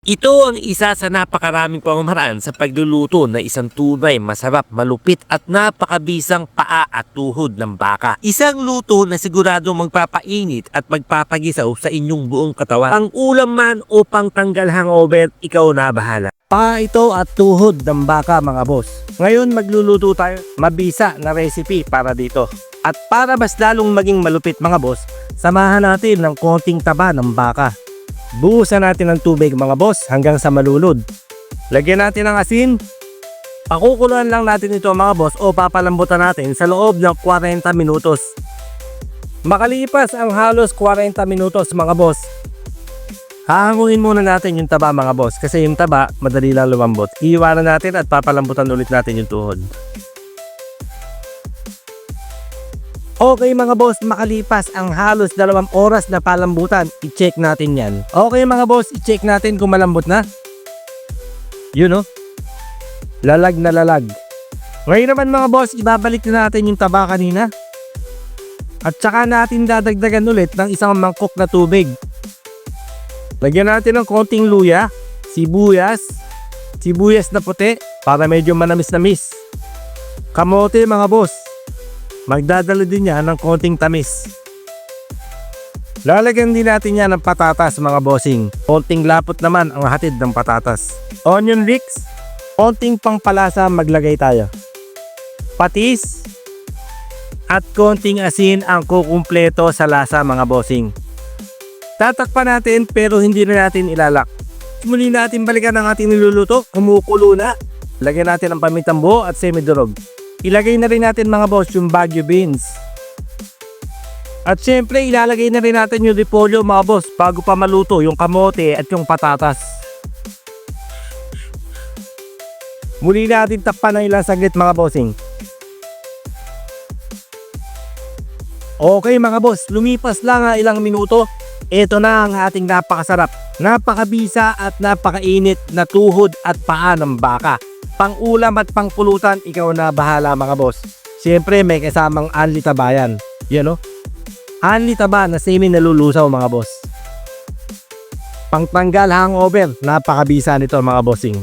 Ito ang isa sa napakaraming pamamaraan sa pagluluto na isang tunay, masarap, malupit at napakabisang paa at tuhod ng baka. Isang luto na sigurado magpapainit at magpapagisaw sa inyong buong katawan. Pang ulam man o pang tanggal hangover, ikaw na bahala. Paa ito at tuhod ng baka mga boss. Ngayon magluluto tayo mabisa na recipe para dito. At para mas lalong maging malupit mga boss, samahan natin ng konting taba ng baka. Buhusan natin ng tubig mga boss hanggang sa malulod. Lagyan natin ng asin. Pakukuluan lang natin ito mga boss o papalambutan natin sa loob ng 40 minutos. Makalipas ang halos 40 minutos mga boss, hahanguin muna natin yung taba mga boss kasi yung taba madali lang lumambot. Iiwanan natin at papalambutan ulit natin yung tuhod. Okay mga boss, makalipas ang halos 2 oras na palambutan, i-check natin yan. Okay mga boss, i-check natin kung malambot na. Yun oh. Lalag na lalag. Ngayon naman mga boss, ibabalik na natin yung taba kanina. At saka natin dadagdagan ulit ng isang mangkok na tubig. Lagyan natin ng konting luya, sibuyas na puti para medyo manamis-namis. Kamote mga boss. Magdadala din yan ng konting tamis. Lalagyan din natin yan ng patatas mga bossing. Konting lapot naman ang hatid ng patatas. Onion leeks, konting pangpalasa maglagay tayo. Patis, at konting asin ang kukumpleto sa lasa mga bossing. Tatakpan natin pero hindi na natin ilalak. Muli natin balikan ang ating niluluto, kumukulo na. Lagyan natin ang pamintang buo at semidurog. Ilagay na rin natin mga boss yung Baguio beans. At syempre ilalagay na rin natin yung repolyo mga boss bago pa maluto yung kamote at yung patatas. Muli natin takpan ng ilang saglit mga bossing. Okay mga boss, lumipas lang ilang minuto. Ito na ang ating napakasarap, napakabisa at napakainit na tuhod at paa ng baka. Pang ulam at pang pulutan, ikaw na bahala mga boss. Siyempre may kasamang anli taba yan. Yan o. Anli taba na semi nalulusaw mga boss. Pang tanggal hangover, napakabisa nito mga bossing.